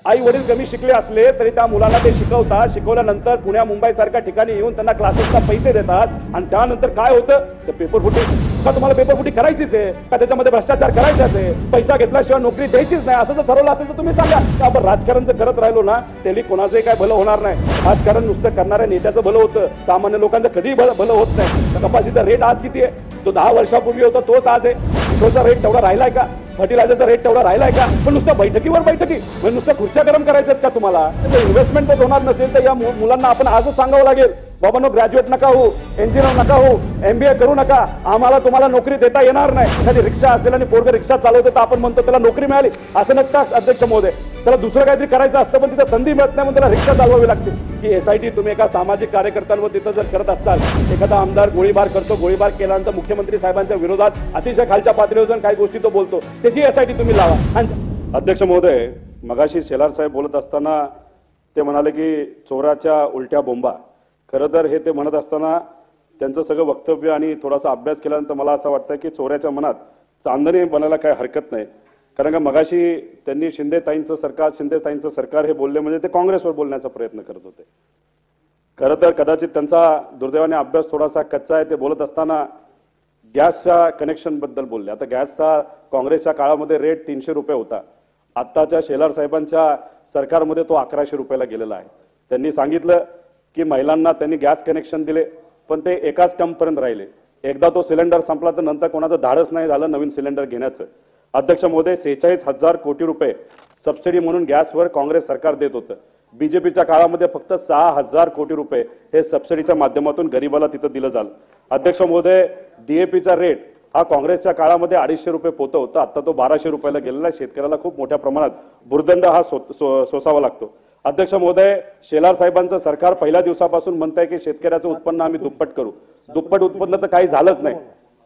आई वडील कमी शिकले असले तरी त्या मुलाला ते शिकवतात, शिकवल्यानंतर पुण्या मुंबई सारख्या ठिकाणी येऊन त्यांना क्लासेसला पैसे देतात आणि त्यानंतर काय होतं तर पेपर फुटी. का तुम्हाला पेपर फुटी करायचीच आहे का त्याच्यामध्ये भ्रष्टाचार करायचाच आहे, पैसा घेतल्याशिवाय नोकरी द्यायचीच नाही असं जर ठरवलं असेल तर तुम्ही सांगा. आपण राजकारण जर करत राहिलो ना त्याला कोणाचंही काय भलं होणार नाही. राजकारण नुसतं करणाऱ्या नेत्याचं भलं होतं, सामान्य लोकांचं कधीही भलं होत नाही. कपाशीचा रेट आज किती आहे? तो 10 वर्षापूर्वी होता तोच आज आहे. पेट्रोलचा रेट तेवढा राहिलाय का? फर्टिलायझरचा रेट तेवढा राहिलाय का? पण नुसतं बैठकीवर बैठकी म्हणजे नुसतं खुर्च्या गरम करायच्यात का तुम्हाला? इन्व्हेस्टमेंट जर होणार नसेल तर या मुलांना आपण आजच सांगावं लागेल, बाबांनो ग्रॅज्युएट नका हो, इंजिनियर नका हो, MBA करू नका, आम्हाला तुम्हाला नोकरी देता येणार नाही. एखादी रिक्षा असेल आणि पोरग रिक्षा चालवते तर आपण म्हणतो त्याला नोकरी मिळाली असं नसतं अध्यक्ष महोदय. त्याला दुसरं काहीतरी करायचं असतं पण तिथं संधी मिळत नाही म्हणून त्याला रिक्षा चालवावी लागते. की SIT तुम्ही एका सामाजिक कार्यकर्त्यांवर तिथं जर करत असाल, एखादा आमदार गोळीबार करतो, गोळीबार केल्यानंतर मुख्यमंत्री साहेबांच्या विरोधात अतिशय खालच्या पातळीवर जाऊन काही गोष्टी तो बोलतो, त्याची SIT तुम्ही लावा. अध्यक्ष महोदय, मगाशी शेलार साहेब बोलत असताना ते म्हणाले की चोराच्या उलट्या बोंबा. खरं तर हे ते म्हणत असताना त्यांचं सगळं वक्तव्य आणि थोडासा अभ्यास केल्यानंतर मला असं वाटतं की चोऱ्याच्या मनात चांदणे बनायला काय हरकत नाही. कारण का मगाशी त्यांनी शिंदेताईंचं सरकार हे बोलले म्हणजे ते काँग्रेसवर बोलण्याचा प्रयत्न करत होते. खरं तर कदाचित त्यांचा दुर्दैवाने अभ्यास थोडासा कच्चा आहे. ते बोलत असताना गॅसच्या कनेक्शन बद्दल बोलले. आता गॅसचा काँग्रेसच्या काळामध्ये रेट 300 रुपये होता, आत्ताच्या शेलार साहेबांच्या सरकारमध्ये तो 1100 रुपयाला गेलेला आहे. त्यांनी सांगितलं की महिलांना त्यांनी गॅस कनेक्शन दिले पण ते एकाच टर्मपर्यंत राहिले. एकदा तो सिलेंडर संपला तर नंतर कोणाचं धाडस नाही झालं नवीन सिलेंडर घेण्याचं. अध्यक्ष महोदय, 46,000 कोटी रुपये सबसिडी म्हणून गॅसवर काँग्रेस सरकार देत होतं. बीजेपीच्या काळामध्ये फक्त 6,000 कोटी रुपये हे सबसिडीच्या माध्यमातून गरीबाला तिथं दिलं झालं. अध्यक्ष महोदय, DAPचा रेट हा काँग्रेसच्या काळामध्ये 250 रुपये पोतं होतं, आता तो 1200 रुपयाला गेलेला. शेतकऱ्याला खूप मोठ्या प्रमाणात भुर्दंड हा सोसावा लागतो. अध्यक्ष महोदय, शेलार साहेबांचं सरकार पहिल्या दिवसापासून म्हणत आहे की शेतकऱ्याचं उत्पन्न आम्ही दुप्पट करू. दुप्पट उत्पन्न तर काही झालंच नाही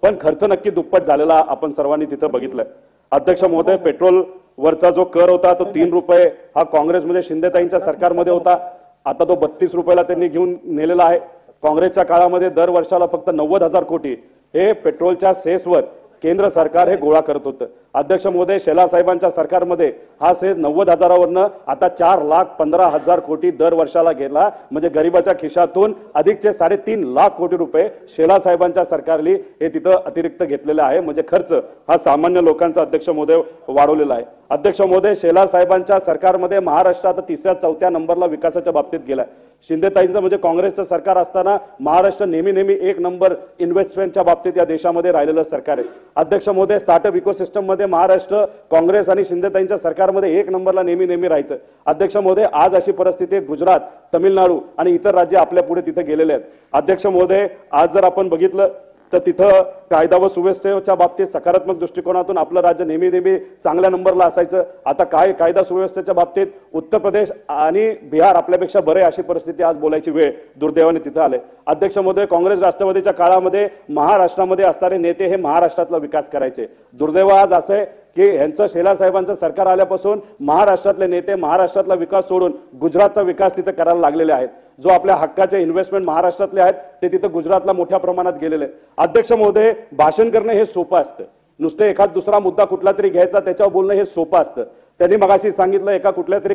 पण खर्च नक्की दुप्पट झालेला आपण सर्वांनी तिथं बघितलंय. अध्यक्ष महोदय, पेट्रोल वरचा जो कर होता तो 3 रुपये हा काँग्रेसमध्ये शिंदेताईंच्या सरकारमध्ये होता, आता तो 32 रुपयाला त्यांनी घेऊन नेलेला आहे. काँग्रेसच्या काळामध्ये दर वर्षाला फक्त 90,000 कोटी हे पेट्रोलच्या सेसवर केंद्र सरकार हे गोळा करत होतं. अध्यक्ष महोदय, शेलार साहेबांच्या सरकारमध्ये हा सेस 90,000वरनं आता 4,15,000 कोटी दर वर्षाला गेला. म्हणजे गरीबाच्या खिशातून अधिकचे 3.5 लाख कोटी रुपये शेलार साहेबांच्या सरकारने हे तिथं अतिरिक्त घेतलेले आहे. म्हणजे खर्च हा सामान्य लोकांचा अध्यक्ष महोदय वाढवलेला आहे. अध्यक्ष महोदय, शेलार साहेबांच्या सरकारमध्ये महाराष्ट्र आता 3ऱ्या-4थ्या नंबरला विकासाच्या बाबतीत गेलाय. शिंदेताईंचं म्हणजे काँग्रेसचं सरकार असताना महाराष्ट्र नेहमी 1 नंबर इन्व्हेस्टमेंटच्या बाबतीत या देशामध्ये राहिलेलं सरकार आहे. अध्यक्ष महोदय, स्टार्टअप इकोसिस्टम मध्ये महाराष्ट्र काँग्रेस आणि शिंदेताईंच्या सरकारमध्ये 1 नंबरला नेहमी राहायचं. अध्यक्ष महोदय, आज अशी परिस्थिती आहे, गुजरात, तामिळनाडू आणि इतर राज्य आपल्या पुढे तिथे गेलेले आहेत. अध्यक्ष महोदय, आज जर आपण बघितलं तर तिथं कायदा व सुव्यवस्थेच्या बाबतीत सकारात्मक दृष्टिकोनातून आपलं राज्य नेहमी चांगल्या नंबरला असायचं. आता काय कायदा सुव्यवस्थेच्या बाबतीत उत्तर प्रदेश आणि बिहार आपल्यापेक्षा बरे अशी परिस्थिती आज बोलायची वेळ दुर्दैवाने तिथं आले. अध्यक्ष महोदय, काँग्रेस राष्ट्रवादीच्या काळामध्ये महाराष्ट्रामध्ये असणारे नेते हे महाराष्ट्रातला विकास करायचे. दुर्दैव आज असं आहे की ह्यांचं शेलार साहेबांचं सरकार आल्यापासून महाराष्ट्रातले नेते महाराष्ट्रातला विकास सोडून गुजरातचा विकास तिथे करायला लागलेले आहेत. जो आपल्या हक्काचे इन्व्हेस्टमेंट महाराष्ट्रातले आहेत ते तिथे गुजरातला मोठ्या प्रमाणात गेलेले. अध्यक्ष महोदय, भाषण करणं हे सोपं असतं, नुसतं एखाद दुसरा मुद्दा कुठला तरी घ्यायचा त्याच्यावर बोलणं हे सोपं असतं. त्यांनी मगाशी सांगितलं एका कुठल्या तरी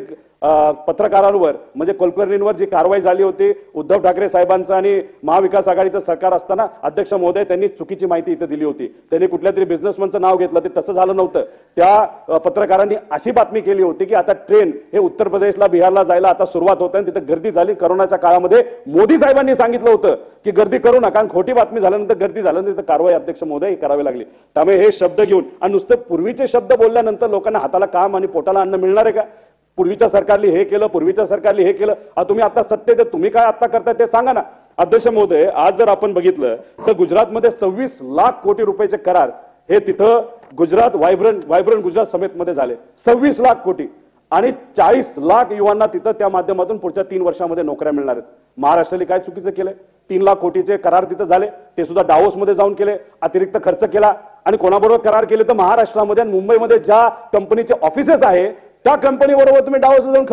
पत्रकारांवर म्हणजे कुलकर्णींवर जी कारवाई झाली होती उद्धव ठाकरे साहेबांचं आणि महाविकास आघाडीचं सरकार असताना. अध्यक्ष महोदय, त्यांनी चुकीची माहिती इथं दिली होती. त्यांनी कुठल्या तरी बिझनेसमनचं नाव घेतलं, ते तसं झालं नव्हतं. त्या पत्रकारांनी अशी बातमी केली होती की आता ट्रेन हे उत्तर प्रदेशला बिहारला जायला आता सुरुवात होते आणि तिथं गर्दी झाली. करोनाच्या काळामध्ये मोदी साहेबांनी सांगितलं होतं की गर्दी करू नका आणि खोटी बातमी झाल्यानंतर गर्दी झाल्यानंतर कारवाई अध्यक्ष महोदय करावी लागली. त्यामुळे हे शब्द घेऊन आणि नुसतं पूर्वीचे शब्द बोलल्यानंतर लोकांना हाताला काम आणि पोटाला अन्न मिळणार आहे का? पूर्वीच्या सरकारने हे केलं, पूर्वीच्या सरकारने हे केलं, तुम्ही आता सत्तेत तुम्ही काय आता करताय ते सांगा ना. अध्यक्ष महोदय, आज जर आपण बघितलं तर गुजरातमध्ये 26 लाख कोटी रुपयाचे करार हे तिथं गुजरात व्हायब्रंट गुजरात समेतमध्ये झाले. 26 लाख कोटी आणि 40 लाख युवांना तिथं त्या माध्यमातून पुढच्या 3 वर्षामध्ये नोकऱ्या मिळणार आहेत. महाराष्ट्राने काय चुकीचं केलंय? 3 लाख कोटीचे करार तिथं झाले, ते सुद्धा डावोसमध्ये जाऊन केले, अतिरिक्त खर्च केला. आणि कोणाबरोबर करार केले तर महाराष्ट्रामध्ये आणि मुंबईमध्ये ज्या कंपनीचे ऑफिसेस आहे त्या कंपनी बरोबर तुम्ही डावोसला जाऊन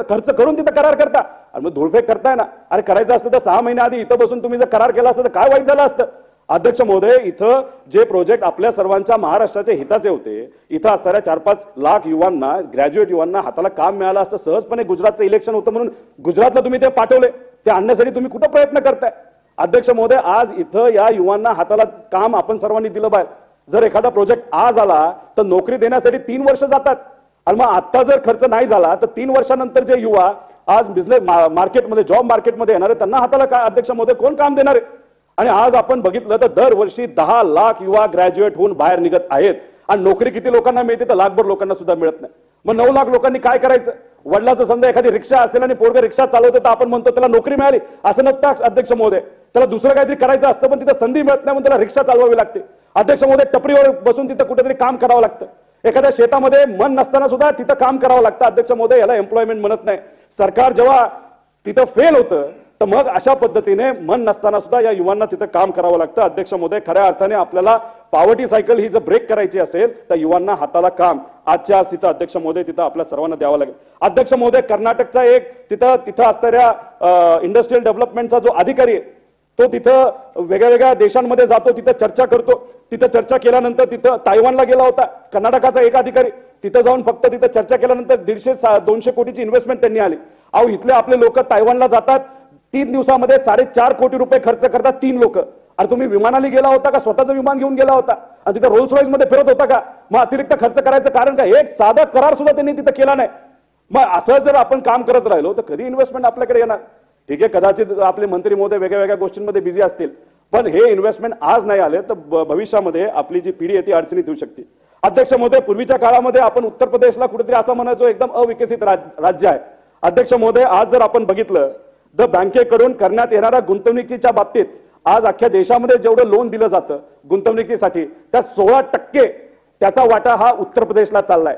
खर्च करून तिथं करार करता आणि मग धुळफेक करताय ना. अरे करायचं असतं तर 6 महिने आधी इथं बसून तुम्ही जर करार केला असतं तर काय वाईट झालं असतं? अध्यक्ष महोदय, इथं जे प्रोजेक्ट आपल्या सर्वांच्या महाराष्ट्राच्या हिताचे होते, इथं असणाऱ्या 4-5 लाख युवांना, ग्रॅज्युएट युवांना हाताला काम मिळालं असतं सहजपणे. गुजरातचं इलेक्शन होतं म्हणून गुजरातला तुम्ही ते पाठवले, ते आणण्यासाठी तुम्ही कुठं प्रयत्न करताय? अध्यक्ष महोदय, आज इथं या युवांना हाताला काम आपण सर्वांनी दिलं पाहिजे. जर एखादा प्रोजेक्ट आज आला तर नोकरी देण्यासाठी 3 वर्ष जातात, आणि मग आता जर खर्च नाही झाला तर 3 वर्षानंतर जे युवा आज बिझनेस मार्केटमध्ये, जॉब मार्केटमध्ये येणार आहे, त्यांना हाताला काय अध्यक्ष महोदय कोण काम देणार आहे? आणि आज आपण बघितलं तर दरवर्षी 10 लाख युवा ग्रॅज्युएट होऊन बाहेर निघत आहेत, आणि नोकरी किती लोकांना मिळते? तर लाखभर लोकांना सुद्धा मिळत नाही. मग 9 लाख लोकांनी काय करायचं? वडिलाचं समजा एखादी रिक्षा असेल आणि पोरगा रिक्षा चालवतो तर आपण म्हणतो त्याला नोकरी मिळाली, असं नसतं अध्यक्ष महोदय. त्याला दुसरं काहीतरी करायचं असतं, पण तिथं संधी मिळत नाही म्हणून त्याला रिक्षा चालवावी लागते. अध्यक्ष महोदय, टपरीवर बसून तिथं कुठेतरी काम करावं लागतं. एखाद्या शेतामध्ये मन नसताना सुद्धा तिथं काम करावं लागतं. अध्यक्ष महोदय, याला एम्प्लॉयमेंट म्हणत नाही. सरकार जेव्हा तिथं फेल होतं तर मग अशा पद्धतीने मन नसताना सुद्धा या युवांना तिथं काम करावं लागतं. अध्यक्ष महोदय, खऱ्या अर्थाने आपल्याला पॉवर्टी सायकल ही जर ब्रेक करायची असेल तर युवांना हाताला काम आजच्या आज तिथं अध्यक्ष महोदय तिथं आपल्या सर्वांना द्यावं लागेल. अध्यक्ष महोदय, कर्नाटकचा एक तिथं असणाऱ्या इंडस्ट्रियल डेव्हलपमेंटचा जो अधिकारी आहे तो तिथं वेगळ्या देशांमध्ये जातो, तिथं चर्चा करतो. तिथं चर्चा केल्यानंतर तिथं तायवानला गेला होता कर्नाटकाचा एक अधिकारी. तिथं जाऊन फक्त तिथं चर्चा केल्यानंतर 150-200 कोटीची इन्व्हेस्टमेंट त्यांनी आली. अहो, इथले आपले लोक तायवानला जातात, 3 दिवसामध्ये 4.5 कोटी रुपये खर्च करतात 3 लोक. अरे तुम्ही विमानाने गेला होता का? स्वतःचं विमान घेऊन गेला होता आणि तिथं रोल्स रॉईस मध्ये फिरत होता का? मग अतिरिक्त खर्च करायचं कारण काय? एक साधा करार सुद्धा त्यांनी तिथं केला नाही. मग असं जर आपण काम करत राहिलो तर कधी इन्व्हेस्टमेंट आपल्याकडे येणार? ठीक आहे, कदाचित आपले मंत्री महोदय वेगळ्या गोष्टींमध्ये बिझी असतील, पण हे इन्व्हेस्टमेंट आज नाही आले तर भविष्यामध्ये आपली जी पिढी आहे ती अडचणीत येऊ शकते. अध्यक्ष महोदय, पूर्वीच्या काळामध्ये आपण उत्तर प्रदेशला कुठेतरी असं म्हणायचो एकदम अविकसित राज्य आहे. अध्यक्ष महोदय, आज जर आपण बघितलं तर बँकेकडून करण्यात येणाऱ्या गुंतवणुकीच्या बाबतीत आज अख्ख्या देशामध्ये जेवढं लोन दिलं जातं गुंतवणुकीसाठी त्यात 16% त्याचा वाटा हा उत्तर प्रदेशला चाललाय.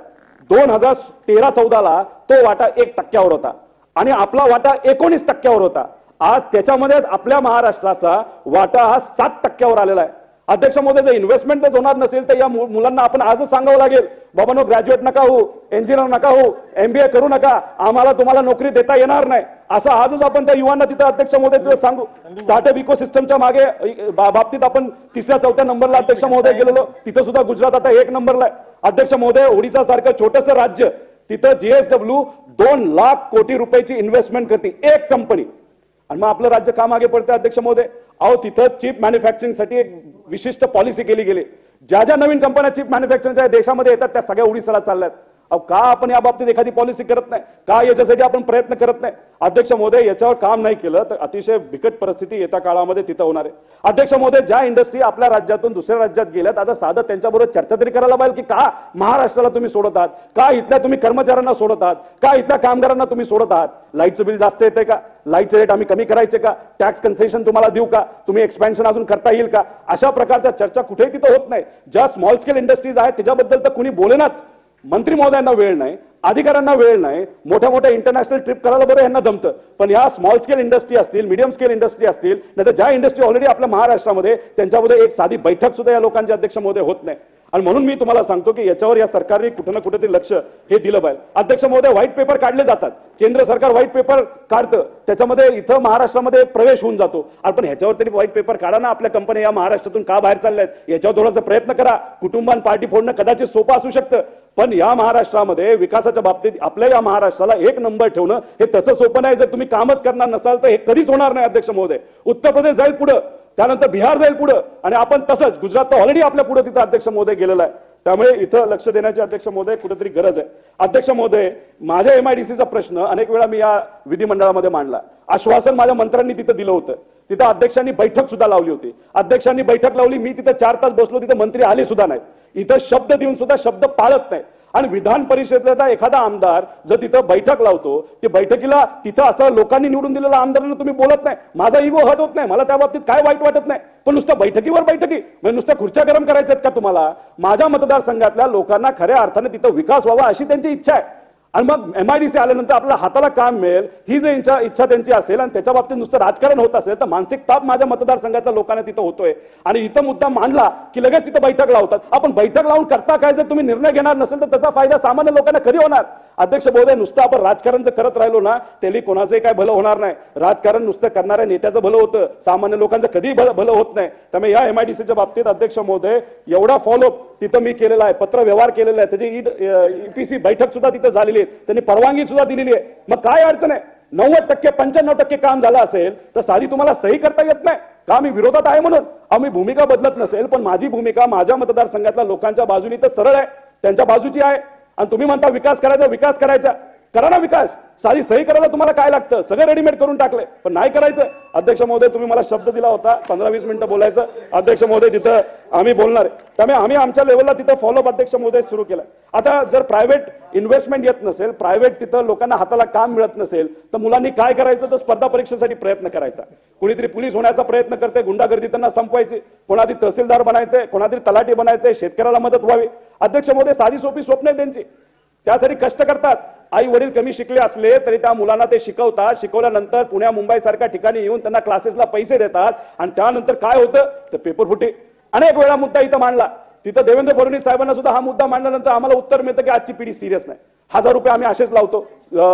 2013-14ला तो वाटा 1% होता आणि आपला वाटा 19% होता. आज त्याच्यामध्येच आपल्या महाराष्ट्राचा वाटा हा 7% आलेला आहे. अध्यक्ष महोदय, जर इन्व्हेस्टमेंटच होणार नसेल तर या मुलांना आपण आजच सांगावं लागेल, बाबांनो ग्रॅज्युएट नका हो, इंजिनियर नका हो, MBA करू नका, आम्हाला तुम्हाला नोकरी देता येणार नाही, असं आजच आपण त्या युवांना तिथं अध्यक्ष महोदय सांगू. स्टार्टअप इकोसिस्टमच्या मागे बाबतीत आपण 3ऱ्या-4थ्या नंबरला अध्यक्ष महोदय गेलेलो, तिथं सुद्धा गुजरात आता 1 नंबरला आहे. अध्यक्ष महोदय, ओडिशा सारखं छोटंसं राज्य, तिथं GSW 2 लाख कोटी रुपयाची इन्व्हेस्टमेंट करते एक कंपनी, आणि मग आपलं राज्य का मागे पडतं अध्यक्ष महोदय? अहो, तिथं चिप मॅन्युफॅक्चरिंगसाठी एक विशिष्ट पॉलिसी केली गेली. ज्या नवीन कंपन्या चिप मॅन्युफॅक्चरिंगच्या देशामध्ये येतात त्या सगळ्या ओडिशाला चालल्यात. अहो, का आपण या बाबतीत एखादी पॉलिसी करत नाही? का याच्यासाठी आपण प्रयत्न करत नाही? अध्यक्ष महोदय, याच्यावर काम नाही केलं तर अतिशय बिकट परिस्थिती येत्या काळामध्ये तिथं होणार आहे. अध्यक्ष महोदय, ज्या इंडस्ट्री आपल्या राज्यातून दुसऱ्या राज्यात गेल्यात, आता साधं त्यांच्याबरोबर चर्चा तरी करायला पाहिजे की का महाराष्ट्राला तुम्ही सोडत आहात, का इथल्या तुम्ही कर्मचाऱ्यांना सोडत आहात, का इथल्या कामगारांना तुम्ही सोडत आहात? लाईटचं बिल जास्त येते का? लाईटचे रेट आम्ही कमी करायचे का? टॅक्स कन्सेशन तुम्हाला देऊ का? तुम्ही एक्सपेन्शन अजून करता येईल का? अशा प्रकारच्या चर्चा कुठेही तिथं होत नाही. ज्या स्मॉल स्केल इंडस्ट्रीज आहेत त्याच्याबद्दल तर कुणी बोलेनाच. मंत्री महोदयांना वेळ नाही, अधिकाऱ्यांना वेळ नाही, मोठ्या इंटरनॅशनल ट्रिप करायला बरं यांना जमतं, पण या स्मॉल स्केल इंडस्ट्री असतील, मीडियम स्केल इंडस्ट्री असतील, नाही तर ज्या इंडस्ट्री ऑलरेडी आपल्या महाराष्ट्रामध्ये त्यांच्यामध्ये एक साधी बैठक सुद्धा या लोकांचे अध्यक्ष महोदय होत नाही. आणि म्हणून मी तुम्हाला सांगतो की याच्यावर या सरकारने कुठे ना कुठेतरी लक्ष हे दिलं पाहिजे. अध्यक्ष महोदय, व्हाईट पेपर काढले जातात, केंद्र सरकार व्हाईट पेपर काढतं, त्याच्यामध्ये इथं महाराष्ट्रामध्ये प्रवेश होऊन जातो. पण ह्याच्यावर तरी व्हाईट पेपर काढा ना. आपल्या कंपन्या या महाराष्ट्रातून का बाहेर चालल्या आहेत याच्यावर थोडासा प्रयत्न करा. कुटुंबान पार्टी फोडणं कदाचित सोपं असू शकतं, पण या महाराष्ट्रामध्ये विकासाच्या बाबतीत आपल्या या महाराष्ट्राला 1 नंबर ठेवणं हे तसं सोपं नाही. जर तुम्ही कामच करणार नसाल तर हे कधीच होणार नाही अध्यक्ष महोदय. उत्तर प्रदेश जाईल पुढं, त्यानंतर बिहार जाईल पुढं, आणि आपण तसंच गुजरात तर ऑलरेडी आपल्या पुढे तिथं अध्यक्ष महोदय गेलेला आहे. त्यामुळे इथं लक्ष देण्याची अध्यक्ष महोदय कुठेतरी गरज आहे. अध्यक्ष महोदय, माझ्या MIDCचा प्रश्न अनेक वेळा मी या विधिमंडळामध्ये मांडला. आश्वासन माझ्या मंत्र्यांनी तिथं दिलं होतं. तिथं अध्यक्षांनी बैठक सुद्धा लावली होती. अध्यक्षांनी बैठक लावली, मी तिथं 4 तास बसलो, तिथं मंत्री आले सुद्धा नाही. इथं शब्द देऊन सुद्धा शब्द पाळत नाही. आणि विधान परिषदेचा एखादा आमदार जर तिथं बैठक लावतो, ती बैठकीला तिथं असं लोकांनी निवडून दिलेल्या आमदारांना तुम्ही बोलत नाही, माझा इगो हट होत नाही, मला त्या बाबतीत काय वाईट वाटत नाही. पण नुसत्या बैठकीवर बैठकी म्हणजे नुसत्या खुर्च्या गरम करायच्यात का तुम्हाला? माझ्या मतदारसंघातल्या लोकांना खऱ्या अर्थाने तिथं विकास व्हावा अशी त्यांची इच्छा आहे. आणि मग MIDC आल्यानंतर आपल्याला हाताला काम मिळेल ही जर इच्छा त्यांची असेल आणि त्याच्या बाबतीत नुसतं राजकारण होत असेल तर मानसिक ताप माझ्या मतदारसंघाच्या लोकांना तिथं होतोय आणि इथं मुद्दा मांडला की लगेच तिथं बैठक लावतात. आपण बैठक लावून करता काय जर तुम्ही निर्णय घेणार नसेल तर त्याचा फायदा सामान्य लोकांना कधी होणार? अध्यक्ष महोदय, नुसतं आपण राजकारण जर करत राहिलो ना त्याला कोणाचंही काय भलं होणार नाही. राजकारण नुसतं करणाऱ्या नेत्याचं भलं होतं, सामान्य लोकांचं कधी भलं होत नाही. त्यामुळे या MIDCच्या बाबतीत अध्यक्ष महोदय एवढा फॉलोअप तिथं मी केलेला आहे, पत्र व्यवहार केलेला आहे, त्याची EPC बैठक सुद्धा तिथं झालेली आहे, त्यांनी परवानगी सुद्धा दिलेली आहे. मग काय अडचण आहे? 90% 95% काम झालं असेल तर साधी तुम्हाला सही करता येत नाही का? मी विरोधात आहे म्हणून आम्ही भूमिका बदलत नसेल, पण माझी भूमिका माझ्या मतदारसंघातल्या लोकांच्या बाजूनी तर सरळ आहे, त्यांच्या बाजूची आहे. आणि तुम्ही म्हणता विकास करायचा, करा ना विकास. साधी सही करायला तुम्हाला काय लागतं? सगळं रेडीमेड करून टाकले, पण नाही करायचं. अध्यक्ष महोदय, तुम्ही मला शब्द दिला होता 15-20 मिनिटं बोलायचं. अध्यक्ष महोदय, तिथं आम्ही बोलणार आहे. त्यामुळे आम्ही आमच्या लेवलला तिथं फॉलोअप अध्यक्ष महोदय सुरू केलं. आता जर प्रायव्हेट इन्व्हेस्टमेंट येत नसेल, प्रायव्हेट तिथं लोकांना हाताला काम मिळत नसेल तर मुलांनी काय करायचं? तर स्पर्धा परीक्षेसाठी प्रयत्न करायचा. कुणीतरी पोलीस होण्याचा प्रयत्न करते, गुंडागर्दी त्यांना संपवायची, कोणातरी तहसीलदार बनायचंय, कोणातरी तलाठी बनायचंय, शेतकऱ्याला मदत व्हावी. अध्यक्ष महोदय, साधी सोपी स्वप्न आहे त्यांची, त्यासाठी कष्ट करतात. आई वडील कमी शिकले असले तरी त्या मुलांना ते शिकवतात, शिकवल्यानंतर पुण्या मुंबई सारख्या ठिकाणी येऊन त्यांना क्लासेसला पैसे देतात आणि त्यानंतर काय होतं तर पेपर फुटी. अनेक वेळा मुद्दा इथं मांडला, तिथं देवेंद्र फडणवीस साहेबांना सुद्धा हा मुद्दा मांडल्यानंतर आम्हाला उत्तर मिळतं की आजची पिढी सिरियस नाही. 1000 रुपये आम्ही असेच लावतो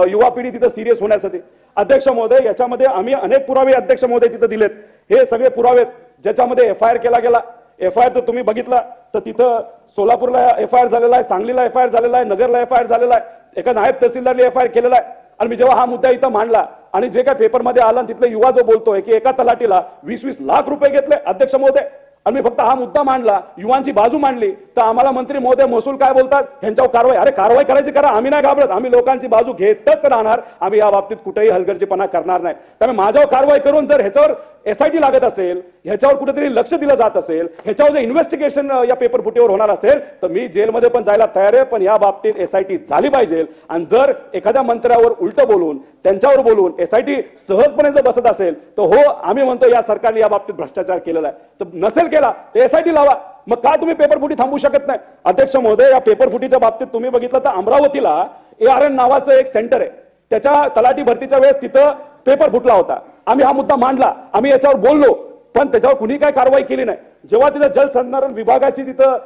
युवा पिढी तिथं सिरियस होण्यासाठी. अध्यक्ष महोदय, याच्यामध्ये आम्ही अनेक पुरावे अध्यक्ष महोदय तिथं दिलेत. हे सगळे पुरावे ज्याच्यामध्ये FIR केला गेला. FIR तर तुम्ही बघितला तर तिथं सोलापूरला FIR झालेला आहे, सांगलीला FIR झालेला आहे, नगरला FIR झालेला आहे, एका नायब तहसीलदारने FIR केलेला आहे. आणि मी जेव्हा हा मुद्दा इथं मांडला आणि जे काय पेपरमध्ये आला तिथले युवा जो बोलतोय की एका तलाठीला 20-20 लाख रुपये घेतले अध्यक्ष महोदय, आणि मी फक्त हा मुद्दा मांडला, युवांची बाजू मांडली, तर आम्हाला मंत्री महोदय महसूल काय बोलतात? ह्यांच्यावर कारवाई. अरे कारवाई करायची करा, आम्ही नाही घाबरत, आम्ही लोकांची बाजू घेतच राहणार, आम्ही या बाबतीत कुठेही हलगर्जीपणा करणार नाही. त्यामुळे माझ्यावर कारवाई करून जर ह्याच्यावर SIT लागत असेल, ह्याच्यावर कुठेतरी लक्ष दिलं जात असेल, ह्याच्यावर जर इन्व्हेस्टिगेशन या पेपर फुटीवर होणार असेल तर मी जेलमध्ये पण जायला तयार आहे, पण या बाबतीत SIT झाली पाहिजे. आणि जर एखाद्या मंत्र्यावर उलट बोलून, त्यांच्यावर बोलून SIT सहजपणे जर बसत असेल तर हो, आम्ही म्हणतो या सरकारने या बाबतीत भ्रष्टाचार केलेला आहे. तर नसेल केला तर SIT लावा. मग का तुम्ही पेपर फुटी थांबवू शकत नाही? अध्यक्ष महोदय, या पेपर फुटीच्या बाबतीत तुम्ही बघितलं तर अमरावतीला ARN नावाचं एक सेंटर आहे, त्याच्या तलाठी भरतीच्या वेळेस तिथं पेपर फुटला होता. आम्ही हा मुद्दा मांडला, आम्ही याच्यावर बोललो, पण त्याच्यावर कुणी काय कारवाई केली नाही. जेव्हा तिथं जलसंधारण विभागाची तिथं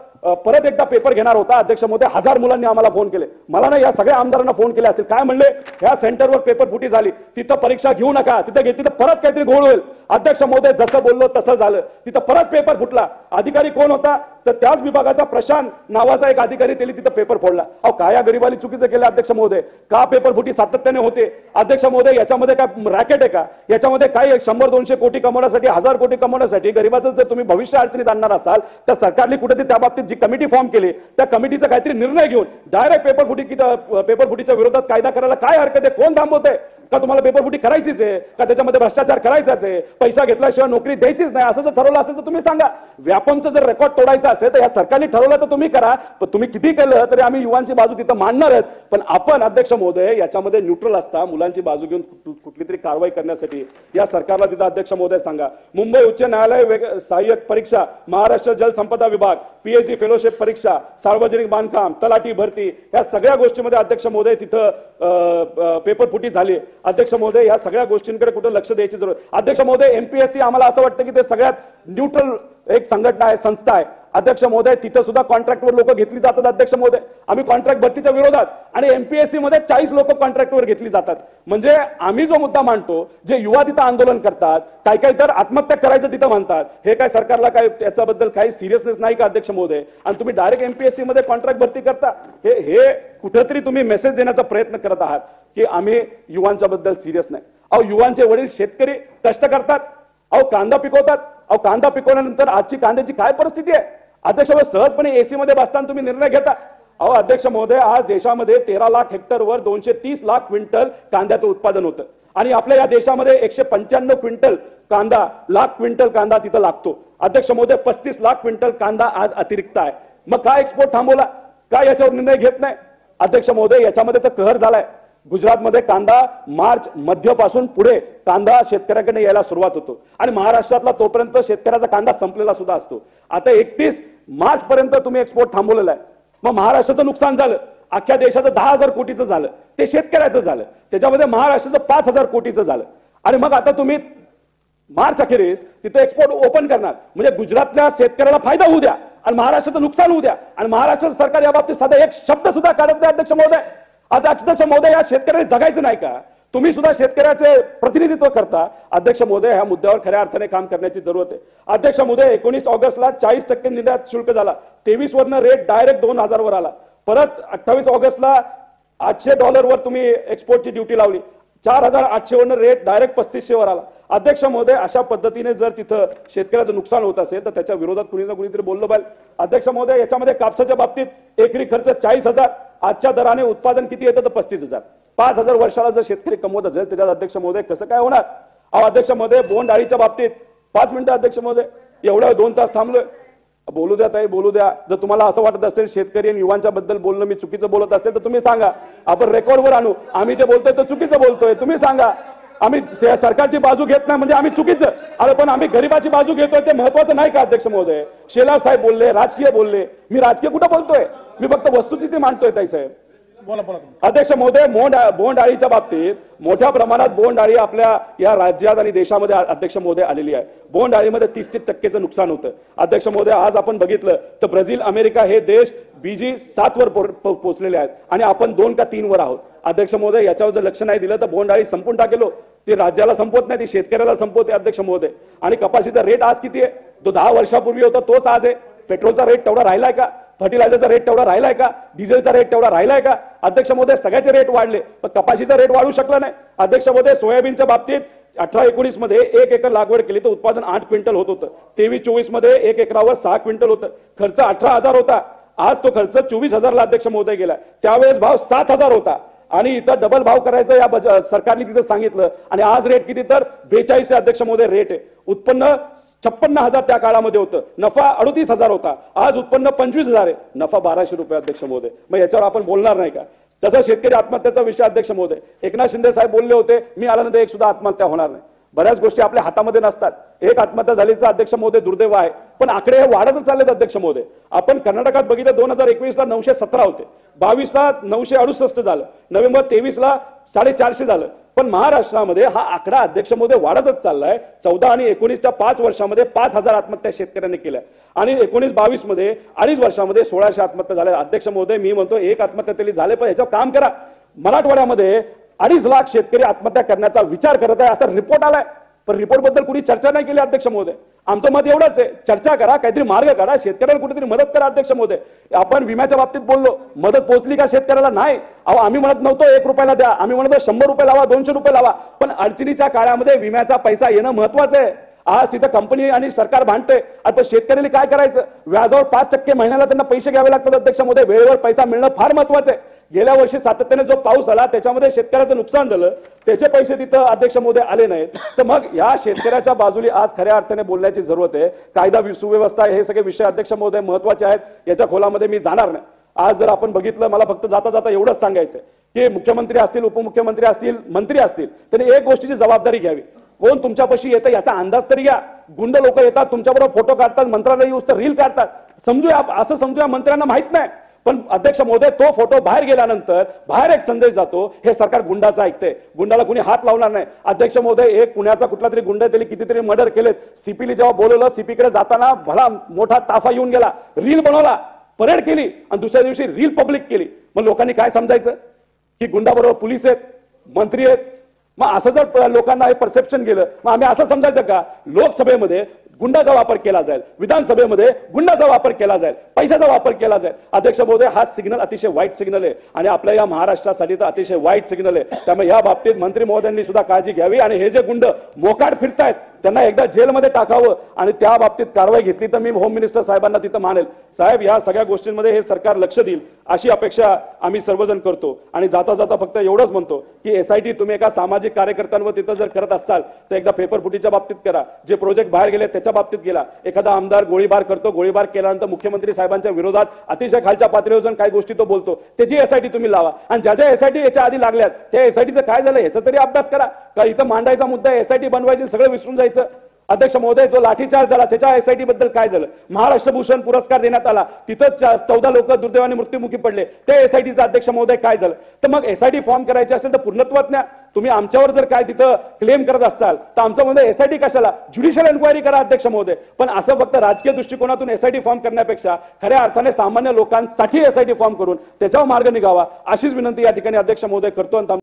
परत एकदा पेपर घेणार होता अध्यक्ष महोदय, 1000 मुलांनी आम्हाला फोन केले, मला नाही या सगळ्या आमदारांना फोन केले असेल. काय म्हणले? ह्या सेंटरवर पेपर फुटी झाली, तिथं परीक्षा घेऊ नका, तिथं परत काहीतरी घोळ होईल. अध्यक्ष महोदय, जसं बोललो तसं झालं, तिथं परत पेपर फुटला. अधिकारी कोण होता? तर त्याच विभागाचा प्रशांत नावाचा एक अधिकारी, त्यांनी तिथं पेपर फोडला. अहो, काय या गरीबाली चुकीचं केलं अध्यक्ष महोदय? का पेपर फुटी सातत्याने होते? अध्यक्ष महोदय, याच्यामध्ये काय रॅकेट आहे का? याच्यामध्ये काय 100-200 कोटी कमवण्यासाठी, 1000 कोटी कमवण्यासाठी गरीबाचं जर तुम्ही भविष्य अडचणीत आणणार असाल तर सरकारने कुठेतरी त्या बाबतीत जी कमिटी फॉर्म केली त्या कमिटीचा काहीतरी निर्णय घेऊन डायरेक्ट पेपर फुटीच्या विरोधात कायदा करायला काय हरकत आहे? कोण थांबवतंय? का तुम्हाला पेपर फुटी करायचीच आहे का? त्याच्यामध्ये भ्रष्टाचार करायचाच आहे? पैसा घेतल्याशिवाय नोकरी द्यायचीच नाही असं जर ठरवलं असेल तर तुम्ही सांगा. व्यापमचं जर रेकॉर्ड तोडायचं असेल तर या सरकारने ठरवलं तर तुम्ही करा, पण तुम्ही किती केलं तरी आम्ही युवांची बाजू तिथं मांडणारच. पण आपण अध्यक्ष महोदय याच्यामध्ये न्यूट्रल असता, मुलांची बाजू घेऊन कुठली तरी कारवाई करण्यासाठी या सरकारला तिथं अध्यक्ष महोदय सांगा. मुंबई उच्च न्यायालय सहाय्यक परीक्षा, महाराष्ट्र जलसंपदा विभाग, PhD फेलोशिप परीक्षा, सार्वजनिक बांधकाम, तलाठी भरती, या सगळ्या गोष्टींमध्ये अध्यक्ष महोदय तिथं पेपर फुटी झाली. अध्यक्ष महोदय, या सगळ्या गोष्टींकडे कुठे लक्ष द्यायची जरूर. अध्यक्ष महोदय, MPSC आम्हाला असं वाटतं की ते सगळ्यात न्यूट्रल एक संघटना आहे, संस्था आहे. अध्यक्ष महोदय, तिथं सुद्धा कॉन्ट्रॅक्टवर लोक घेतली जातात. अध्यक्ष महोदय, आम्ही कॉन्ट्रॅक्ट भरतीच्या विरोधात, आणि MPSC मध्ये 40 लोक कॉन्ट्रॅक्टवर घेतली जातात. म्हणजे आम्ही जो मुद्दा मांडतो, जे युवा तिथं आंदोलन करतात, काही तर आत्महत्या करायचं तिथं म्हणतात, हे काय सरकारला काय त्याच्याबद्दल काही सिरियसनेस नाही का अध्यक्ष महोदय? आणि तुम्ही डायरेक्ट MPSC मध्ये कॉन्ट्रॅक्ट भरती करता, हे कुठेतरी तुम्ही मेसेज देण्याचा प्रयत्न करत आहात की आम्ही युवांच्या बद्दल सिरियस नाही. अहो, युवांचे वडील शेतकरी कष्ट करतात, अहो कांदा पिकवतात, अहो कांदा पिकवल्यानंतर आजची कांद्याची काय परिस्थिती आहे? अध्यक्ष महोदय, सहजपणे AC मध्ये बसताना तुम्ही निर्णय घेता. अहो अध्यक्ष महोदय, आज देशामध्ये 13 लाख हेक्टरवर 230 लाख क्विंटल कांद्याचं उत्पादन होतं, आणि आपल्या या देशामध्ये 195 क्विंटल कांदा, लाख क्विंटल कांदा तिथं लागतो. अध्यक्ष महोदय, 35 लाख क्विंटल कांदा आज अतिरिक्त आहे. मग काय एक्सपोर्ट थांबवला? काय याच्यावर निर्णय घेत नाही? अध्यक्ष महोदय, याच्यामध्ये तर कहर झालाय. गुजरातमध्ये कांदा मार्च मध्यपासून पुढे कांदा शेतकऱ्याकडे यायला सुरुवात होतो, आणि महाराष्ट्रातला तोपर्यंत शेतकऱ्याचा कांदा संपलेला सुद्धा असतो. आता 31 मार्च पर्यंत तुम्ही एक्सपोर्ट थांबवलेला आहे. मग महाराष्ट्राचं नुकसान झालं. अख्ख्या देशाचं 10,000 कोटीचं झालं, ते शेतकऱ्याचं झालं, त्याच्यामध्ये महाराष्ट्राचं 5,000 कोटीचं झालं. आणि मग आता तुम्ही मार्च अखेरीस तिथे एक्सपोर्ट ओपन करणार, म्हणजे गुजरातल्या शेतकऱ्याला फायदा होऊ द्या आणि महाराष्ट्राचं नुकसान होऊ द्या, आणि महाराष्ट्राचं सरकार या बाबतीत साधा एक शब्द सुद्धा काढत नाही. अध्यक्ष महोदय, आता अध्यक्ष महोदय, या शेतकऱ्याने जगायचं नाही का? तुम्ही सुद्धा शेतकऱ्याचे प्रतिनिधित्व करता. अध्यक्ष महोदय, ह्या मुद्द्यावर खऱ्या अर्थाने काम करण्याची जरूरत आहे. अध्यक्ष महोदय, 19 ऑगस्टला 40% निर्यात शुल्क झाला, 23 वरनं रेट डायरेक्ट 2,000 वर आला. परत 28 ऑगस्टला $800 वर तुम्ही एक्सपोर्टची ड्युटी लावली, 4,800 वरनं रेट डायरेक्ट 3500 वर आला. अध्यक्ष महोदय, अशा पद्धतीने जर तिथं शेतकऱ्याचं नुकसान होत असेल तर त्याच्या विरोधात कुणी ना कुणीतरी बोललं पाहिजे. अध्यक्ष महोदय, याच्यामध्ये कापसाच्या बाबतीत एकरी खर्च 40,000, आजच्या दराने उत्पादन किती येतं तर 35,000. 5,000 वर्षाला जर शेतकरी कमवत असेल त्याच्यात अध्यक्ष महोदय कसं काय होणार? अध्यक्ष महोदय, बोंड अळीच्या बाबतीत 5 मिनिटं अध्यक्ष महोदय, एवढ्या 2 तास थांबलोय. बोलू द्या ताई, बोलू द्या. जर तुम्हाला असं वाटत असेल शेतकरी आणि युवांच्या बद्दल बोलणं मी चुकीचं बोलत असेल तर तुम्ही सांगा, आपण रेकॉर्डवर आणू. आम्ही जे बोलतोय तर चुकीचं बोलतोय, तुम्ही सांगा. आम्ही सरकारची बाजू घेत नाही म्हणजे आम्ही चुकीचं, अरे पण आम्ही गरीबाची बाजू घेतोय ते महत्वाचं नाही का? अध्यक्ष महोदय, शेलार साहेब बोलले, राजकीय बोलले, मी राजकीय कुठं बोलतोय? मी फक्त वस्तुस्थिती मांडतोय ताई साहेब. अध्यक्ष महोदय, बोंड अळीच्या बाबतीत मोठ्या प्रमाणात बोंड अळी आपल्या या राज्यात आणि देशामध्ये अध्यक्ष महोदय आलेली आहे. बोंड अळीमध्ये 30% नुकसान होतं. अध्यक्ष महोदय, आज आपण बघितलं तर ब्राझील, अमेरिका हे देश BG 7 वर पोहोचलेले आहेत आणि आपण 2 का 3 वर आहोत. अध्यक्ष महोदय, याच्यावर जर लक्ष नाही दिलं तर बोंड अळी संपून टाकेलो. ती राज्याला संपवत नाही, ती शेतकऱ्याला संपवते. अध्यक्ष महोदय, आणि कपाशीचा रेट आज किती आहे? तो 10 वर्षापूर्वी होता तोच आज आहे. पेट्रोलचा रेट तेवढा राहिलाय का? फर्टिलायझरचा रेट तेवढा राहिलाय का? डिझेलचा रेट तेवढा राहिलाय का? अध्यक्ष महोदय, सगळ्याचे रेट वाढले पण कपाशीचा रेट वाढू शकला नाही. अध्यक्ष महोदय, सोयाबीनच्या बाबतीत 18-19 मध्ये 1 एकर लागवड केली तर उत्पादन 8 क्विंटल होत होतं. 23-24 मध्ये 1 एकरावर 6 क्विंटल होतं. खर्च 18,000 होता, आज तो खर्च 24,000 ला अध्यक्ष महोदय गेला. त्यावेळेस भाव 7,000 होता आणि इथं डबल भाव करायचं या सरकारने तिथं सांगितलं आणि आज रेट किती तर 42 अध्यक्ष महोदय रेट आहे. उत्पन्न 56,000 त्या काळामध्ये होतं, नफा 38,000 होता, आज उत्पन्न 25,000 आहे, नफा 1,200 रुपये. अध्यक्ष महोदय, मग याच्यावर आपण बोलणार नाही का? तसा शेतकरी आत्महत्याचा विषय अध्यक्ष महोदय, एकनाथ शिंदे साहेब बोलले होते, मी आल्यानंतर एक सुद्धा आत्महत्या होणार नाही. बऱ्याच गोष्टी आपल्या हातामध्ये नसतात. एक आत्महत्या झालीचा अध्यक्ष महोदय दुर्दैव आहे, पण आकडे हे वाढतच चाललेत. अध्यक्ष महोदय, आपण कर्नाटकात बघितलं 2021 ला 917 होते, 22 ला 968 झालं, नोव्हेंबर 23 ला 450 झालं. पण महाराष्ट्रामध्ये हा आकडा अध्यक्ष महोदय वाढतच चाललाय. 14 आणि 19च्या 5 वर्षामध्ये 5,000 आत्महत्या शेतकऱ्यांनी केल्या आणि 19-22 मध्ये 2.5 वर्षामध्ये 1,600 आत्महत्या झाल्या. अध्यक्ष महोदय, मी म्हणतो एक आत्महत्या तरी झाले, पण याच्यावर काम करा. मराठवाड्यामध्ये 2.5 लाख शेतकरी आत्महत्या करण्याचा विचार करत आहे असा रिपोर्ट आलाय, पण रिपोर्ट बद्दल कुणी चर्चा नाही केली. अध्यक्ष महोदय, आमचं मत एवढंच आहे, चर्चा करा, काहीतरी मार्ग काढा, शेतकऱ्याला कुठेतरी मदत करा. अध्यक्ष महोदय, आपण विम्याच्या बाबतीत बोललो, मदत पोहोचली का शेतकऱ्याला? नाही. अहो, आम्ही म्हणत नव्हतो 1 रुपयाला द्या, आम्ही म्हणतो 100 रुपये लावा, 200 रुपये लावा, पण अडचणीच्या काळामध्ये विम्याचा पैसा येणं महत्वाचं आहे. आज तिथं कंपनी आणि सरकार भांडते, पण शेतकऱ्यांनी काय करायचं? व्याजावर 5% महिन्याला त्यांना पैसे घ्यावे लागतात. अध्यक्ष महोदय, वेळेवर पैसा मिळणं फार महत्वाचं आहे. गेल्या वर्षी सातत्याने जो पाऊस आला त्याच्यामध्ये शेतकऱ्याचं नुकसान झालं, त्याचे पैसे तिथं अध्यक्ष महोदय आले नाहीत. तर मग या शेतकऱ्याच्या बाजूने आज खऱ्या अर्थाने बोलण्याची जरूरत आहे. कायदा सुव्यवस्था हे सगळे विषय अध्यक्ष महोदय महत्वाचे आहेत, याच्या खोलामध्ये मी जाणार नाही. आज जर आपण बघितलं, मला फक्त जाता जाता एवढंच सांगायचं की मुख्यमंत्री असतील, उपमुख्यमंत्री असतील, मंत्री असतील, त्यांनी एक गोष्टीची जबाबदारी घ्यावी. कोण तुमच्यापाशी येतं याचा अंदाज तरी घ्या. गुंड लोक येतात, तुमच्याबरोबर फोटो काढतात, मंत्रालय येऊस तर रील काढतात. समजूया, असं समजूया मंत्र्यांना माहित नाही, पण अध्यक्ष महोदय, तो फोटो बाहेर गेल्यानंतर बाहेर एक संदेश जातो, हे सरकार गुंडाचं ऐकते, गुंडाला कुणी हात लावणार नाही. अध्यक्ष महोदय, एक पुण्याचा कुठला तरी गुंड त्याने कितीतरी मर्डर केलेत. सीपीला जेव्हा बोलवलं, सीपीकडे जाताना भला मोठा ताफा येऊन गेला, रील बनवला, परेड केली आणि दुसऱ्या दिवशी रील पब्लिक केली. मग लोकांनी काय समजायचं की गुंडाबरोबर पोलीस आहेत, मंत्री आहेत? मग असं जर लोकांना हे परसेप्शन गेलं, मग आम्ही असं समजायचं का लोकसभेमध्ये गुंडाचा वापर केला जाईल, विधानसभेमध्ये गुंडाचा वापर केला जाईल, पैशाचा वापर केला जाईल? अध्यक्ष महोदय, हा सिग्नल अतिशय वाईट सिग्नल आहे आणि आपल्या या महाराष्ट्रासाठी तर अतिशय वाईट सिग्नल आहे. त्यामुळे या बाबतीत मंत्री महोदयांनी सुद्धा काळजी घ्यावी आणि हे जे गुंड मोकाट फिरतायत त्यांना एकदा जेलमध्ये टाकावं आणि त्या बाबतीत कारवाई घेतली तर मी होम मिनिस्टर साहेबांना तिथं मानेल. साहेब, या सगळ्या गोष्टींमध्ये हे सरकार लक्ष देईल अशी अपेक्षा आम्ही सर्वजण करतो. आणि जाता जाता फक्त एवढंच म्हणतो की SIT तुम्ही एका सामाजिक कार्यकर्त्यांवर तिथं जर करत असाल तर एकदा पेपरफुटीच्या बाबतीत करा. जे प्रोजेक्ट बाहेर गेले त्याच्या बाबतीत गेला. एखादा आमदार गोळीबार करतो, गोळीबार केल्यानंतर मुख्यमंत्री साहेबांच्या विरोधात अतिशय खालच्या पातळीवर जाऊन काही गोष्टी तो बोलतो, त्याची SIT तुम्ही लावा. आणि ज्या ज्या SIT याच्या आधी लागल्यात त्या SITचं काय झालं याचा तरी अभ्यास करा. का इथं मांडायचा मुद्दा SIT बनवायची सगळं विसरून जायचं? अध्यक्ष महोदय, जो लाठीचार्ज झाला त्याच्या एसआयटी बद्दल काय झालं? महाराष्ट्र भूषण पुरस्कार देण्यात आला, तिथं 14 लोक दुर्दैवाने मृत्युमुखी पडले, त्या एसआयटीचा अध्यक्ष महोदय काय झालं? तर मग एसआयटी फॉर्म करायची असेल तर पूर्णत्वात न्या. तुम्ही आमच्यावर जर काय तिथं क्लेम करत असाल तर आमचं मध्ये एसआयटी कशाला? ज्युडिशियल एन्क्वायरी करा अध्यक्ष महोदय. पण असं फक्त राजकीय दृष्टिकोनातून एसआयटी फॉर्म करण्यापेक्षा खऱ्या अर्थाने सामान्य लोकांसाठी एसआयटी फॉर्म करून त्याच्यावर मार्ग निघावा, अशीच विनंती या ठिकाणी अध्यक्ष महोदय करतो.